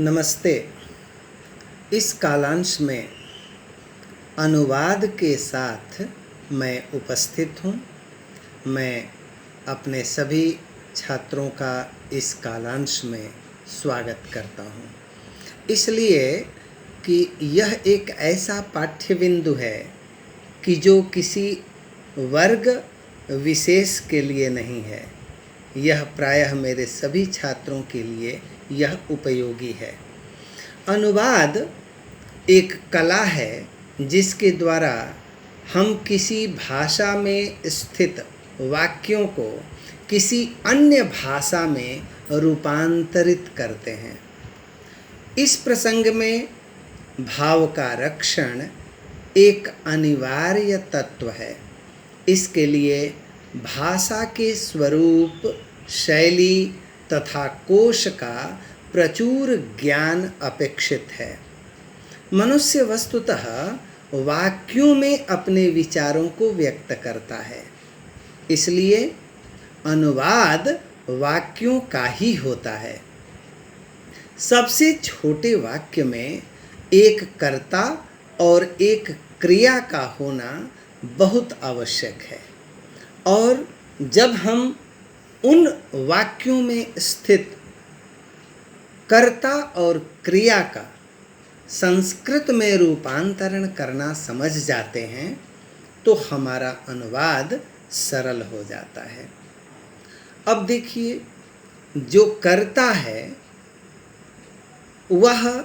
नमस्ते। इस कालांश में अनुवाद के साथ मैं उपस्थित हूँ। मैं अपने सभी छात्रों का इस कालांश में स्वागत करता हूँ, इसलिए कि यह एक ऐसा पाठ्य बिंदु है कि जो किसी वर्ग विशेष के लिए नहीं है। यह प्रायः मेरे सभी छात्रों के लिए यह उपयोगी है। अनुवाद एक कला है जिसके द्वारा हम किसी भाषा में स्थित वाक्यों को किसी अन्य भाषा में रूपांतरित करते हैं। इस प्रसंग में भाव का रक्षण एक अनिवार्य तत्व है। इसके लिए भाषा के स्वरूप, शैली तथा कोश का प्रचुर ज्ञान अपेक्षित है। मनुष्य वस्तुतः वाक्यों में अपने विचारों को व्यक्त करता है, इसलिए अनुवाद वाक्यों का ही होता है। सबसे छोटे वाक्य में एक कर्ता और एक क्रिया का होना बहुत आवश्यक है, और जब हम उन वाक्यों में स्थित कर्ता और क्रिया का संस्कृत में रूपांतरण करना समझ जाते हैं तो हमारा अनुवाद सरल हो जाता है। अब देखिए, जो कर्ता है वह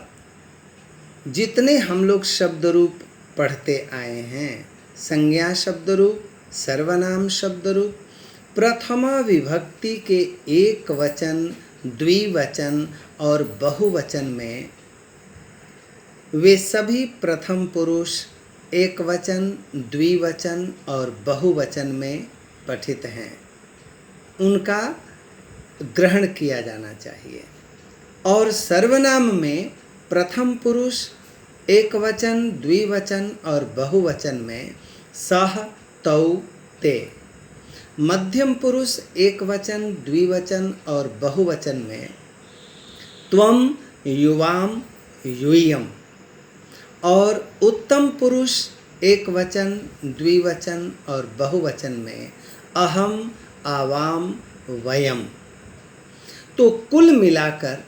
जितने हम लोग शब्द रूप पढ़ते आए हैं, संज्ञा शब्द रूप, सर्वनाम शब्द रूप, प्रथमा विभक्ति के एक वचन, द्विवचन और बहुवचन में वे सभी प्रथम पुरुष, एक वचन, द्विवचन और बहुवचन में पठित हैं। उनका ग्रहण किया जाना चाहिए। और सर्वनाम में प्रथम पुरुष, एक वचन, द्विवचन और बहुवचन में सह, तौ, ते। मध्यम पुरुष, एक वचन, द्विवचन और बहुवचन में त्वम, युवाम, यूयम। और उत्तम पुरुष, एक वचन, द्विवचन और बहुवचन में अहम, आवाम, वयम। तो कुल मिलाकर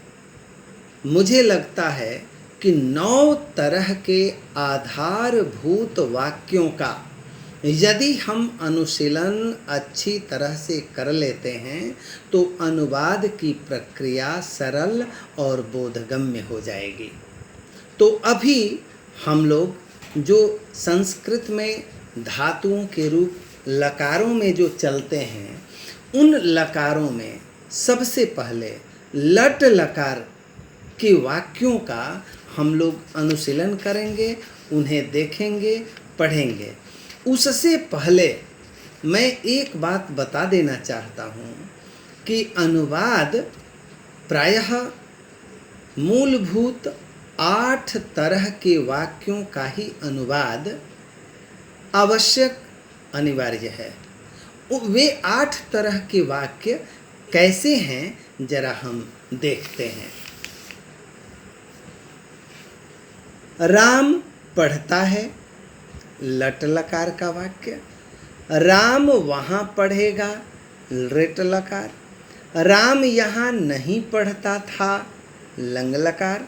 मुझे लगता है कि 9 तरह के आधारभूत वाक्यों का यदि हम अनुशीलन अच्छी तरह से कर लेते हैं तो अनुवाद की प्रक्रिया सरल और बोधगम्य हो जाएगी। तो अभी हम लोग जो संस्कृत में धातुओं के रूप लकारों में जो चलते हैं, उन लकारों में सबसे पहले लट लकार के वाक्यों का हम लोग अनुशीलन करेंगे, उन्हें देखेंगे, पढ़ेंगे। उससे पहले मैं एक बात बता देना चाहता हूँ कि अनुवाद प्रायः मूलभूत 8 तरह के वाक्यों का ही अनुवाद आवश्यक अनिवार्य है। वे 8 तरह के वाक्य कैसे हैं जरा हम देखते हैं। राम पढ़ता है, लट लकार का वाक्य। राम वहाँ पढ़ेगा, लृट लकार। राम यहाँ नहीं पढ़ता था, लंग लकार।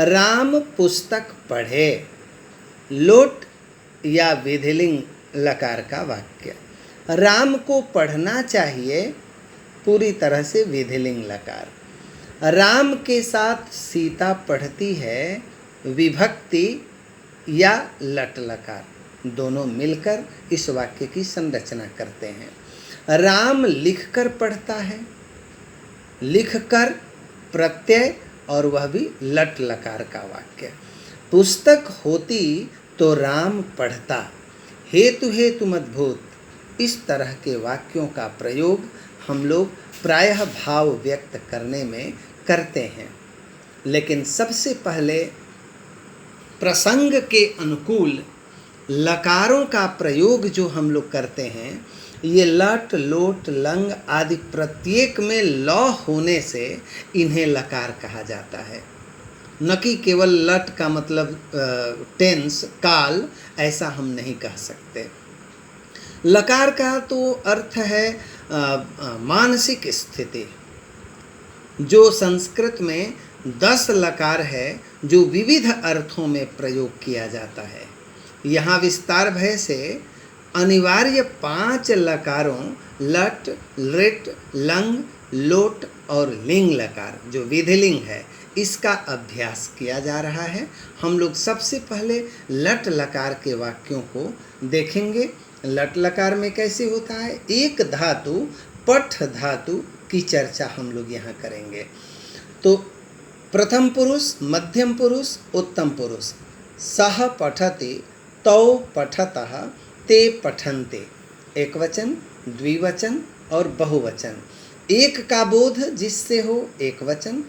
राम पुस्तक पढ़े, लोट या विधिलिंग लकार का वाक्य। राम को पढ़ना चाहिए, पूरी तरह से विधिलिंग लकार। राम के साथ सीता पढ़ती है, विभक्ति या लट लकार। दोनों मिलकर इस वाक्य की संरचना करते हैं। राम लिखकर पढ़ता है, लिखकर प्रत्यय और वह भी लट लकार का वाक्य। पुस्तक होती तो राम पढ़ता, हेतु हेतु मद्भूत। इस तरह के वाक्यों का प्रयोग हम लोग प्रायः भाव व्यक्त करने में करते हैं, लेकिन सबसे पहले प्रसंग के अनुकूल लकारों का प्रयोग जो हम लोग करते हैं, ये लट, लोट, लंग आदि प्रत्येक में लौ होने से इन्हें लकार कहा जाता है। न कि केवल लट का मतलब टेंस काल, ऐसा हम नहीं कह सकते। लकार का तो अर्थ है मानसिक स्थिति। जो संस्कृत में 10 लकार है जो विविध अर्थों में प्रयोग किया जाता है। यहाँ विस्तार भय से अनिवार्य 5 लकारों लट, लृट, लंग, लोट और लिंग लकार जो विधिलिंग है, इसका अभ्यास किया जा रहा है। हम लोग सबसे पहले लट लकार के वाक्यों को देखेंगे। लट लकार में कैसे होता है, एक धातु पठ धातु की चर्चा हम लोग यहाँ करेंगे। तो प्रथम पुरुष, मध्यम पुरुष, उत्तम पुरुष। सह पठति, तौ पठतः, ते पठन्ते। एक वचन, द्विवचन और बहुवचन। एक का बोध जिससे हो एक वचन,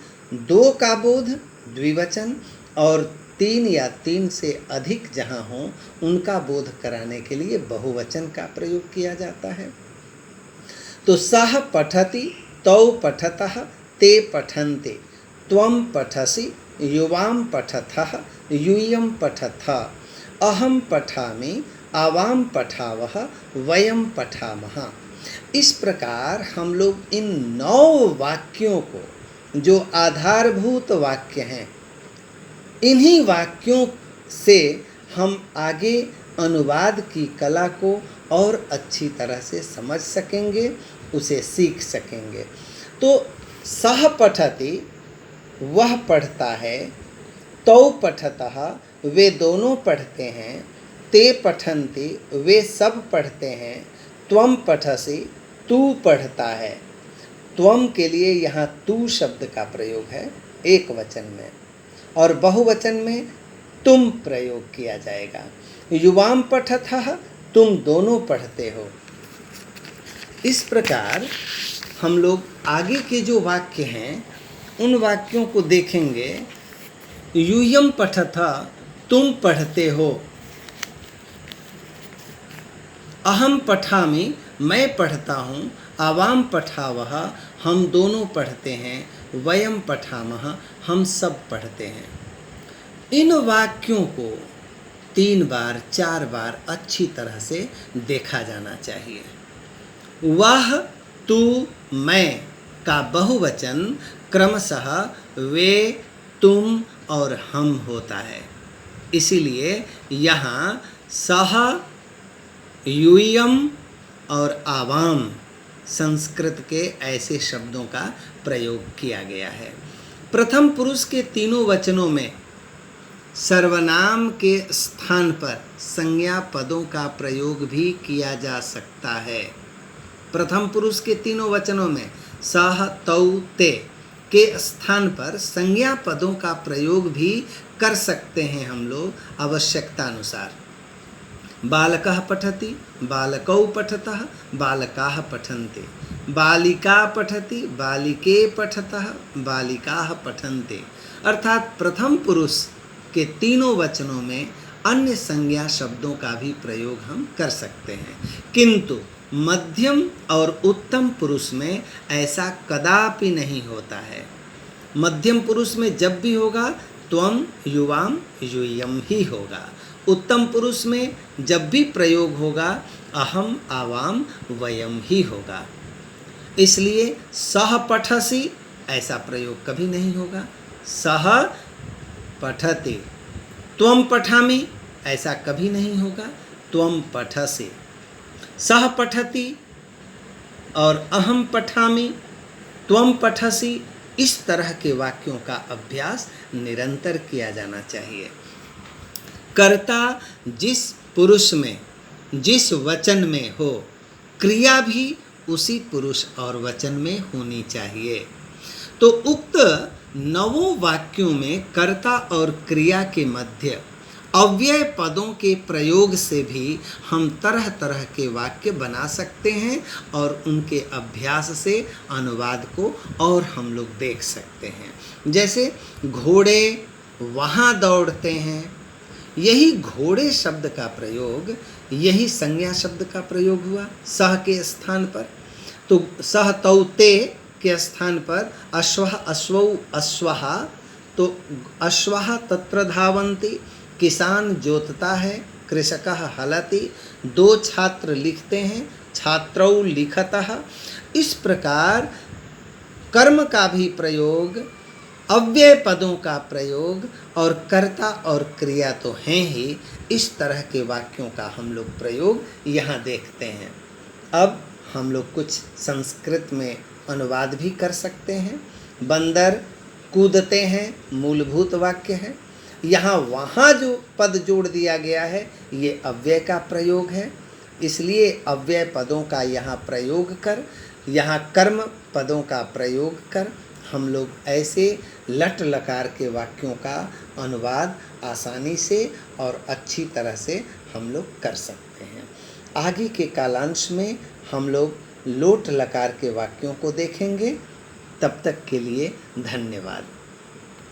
2 का बोध द्विवचन और 3 या 3 से अधिक जहाँ हो उनका बोध कराने के लिए बहुवचन का प्रयोग किया जाता है। तो सह पठति, तौ पठतः, ते पठन्ते, त्वं पठसि, युवां पठथः, यूयं पठथ, अहं पठामि, आवां पठावः, वयं पठामः। इस प्रकार हम लोग इन 9 वाक्यों को, जो आधारभूत वाक्य हैं, इन्हीं वाक्यों से हम आगे अनुवाद की कला को और अच्छी तरह से समझ सकेंगे, उसे सीख सकेंगे। तो सह पठति, वह पढ़ता है, तौ पठतः, वे दोनों पढ़ते हैं, ते पठन्ति, वे सब पढ़ते हैं, त्वं पठसि, तू पढ़ता है। त्वं के लिए यहाँ तू शब्द का प्रयोग है एक वचन में, और बहुवचन में तुम प्रयोग किया जाएगा। युवां पठथः, तुम दोनों पढ़ते हो। इस प्रकार हम लोग आगे के जो वाक्य हैं उन वाक्यों को देखेंगे। यूयं पठथ, तुम पढ़ते हो। अहम पठामि, मैं पढ़ता हूँ। आवाम पठावः, हम दोनों पढ़ते हैं। वयम पठामः, हम सब पढ़ते हैं। इन वाक्यों को 3 बार 4 बार अच्छी तरह से देखा जाना चाहिए। वह, तू, मैं का बहुवचन क्रमशः वे, तुम और हम होता है। इसीलिए यहाँ सह, यूयम और आवाम संस्कृत के ऐसे शब्दों का प्रयोग किया गया है। प्रथम पुरुष के तीनों वचनों में सर्वनाम के स्थान पर संज्ञा पदों का प्रयोग भी किया जा सकता है। प्रथम पुरुष के तीनों वचनों में सह, तौ, ते के स्थान पर संज्ञा पदों का प्रयोग भी कर सकते हैं हम लोग आवश्यकता अनुसार। बालकः पठति, बालकौ पठतः, बालकाः पठन्ते। बालिका पठति, बालिके पठतः, बालिकाः पठन्ते। अर्थात प्रथम पुरुष के तीनों वचनों में अन्य संज्ञा शब्दों का भी प्रयोग हम कर सकते हैं, किंतु मध्यम और उत्तम पुरुष में ऐसा कदापि नहीं होता है। मध्यम पुरुष में जब भी होगा त्वं, युवां, यूयं ही होगा। उत्तम पुरुष में जब भी प्रयोग होगा अहम, आवाम, वयम ही होगा। इसलिए सह पठसि ऐसा प्रयोग कभी नहीं होगा। सह पठति, त्वं पठामि ऐसा कभी नहीं होगा। त्वं पठसि, सह पठति और अहम पठामि, त्वं पठसि, इस तरह के वाक्यों का अभ्यास निरंतर किया जाना चाहिए। कर्ता जिस पुरुष में, जिस वचन में हो, क्रिया भी उसी पुरुष और वचन में होनी चाहिए। तो उक्त 9 वाक्यों में कर्ता और क्रिया के मध्य अव्यय पदों के प्रयोग से भी हम तरह तरह के वाक्य बना सकते हैं और उनके अभ्यास से अनुवाद को और हम लोग देख सकते हैं। जैसे घोड़े वहाँ दौड़ते हैं, यही घोड़े शब्द का प्रयोग, यही संज्ञा शब्द का प्रयोग हुआ सह के स्थान पर। तो सह, तौ, ते के स्थान पर अश्वः, अश्वौ, अश्वः, तो अश्वः तत्र धावन्ति, किसान जोतता है, कृषकः हलति, दो छात्र लिखते हैं, छात्रौ लिखतः। इस प्रकार कर्म का भी प्रयोग, अव्यय पदों का प्रयोग और कर्ता और क्रिया तो हैं ही, इस तरह के वाक्यों का हम लोग प्रयोग यहाँ देखते हैं। अब हम लोग कुछ संस्कृत में अनुवाद भी कर सकते हैं। बंदर कूदते हैं मूलभूत वाक्य है। यहाँ वहाँ जो पद जोड़ दिया गया है ये अव्यय का प्रयोग है, इसलिए अव्यय पदों का यहाँ प्रयोग कर, यहाँ कर्म पदों का प्रयोग कर हम लोग ऐसे लट लकार के वाक्यों का अनुवाद आसानी से और अच्छी तरह से हम लोग कर सकते हैं। आगे के कालांश में हम लोग लोट लकार के वाक्यों को देखेंगे। तब तक के लिए धन्यवाद।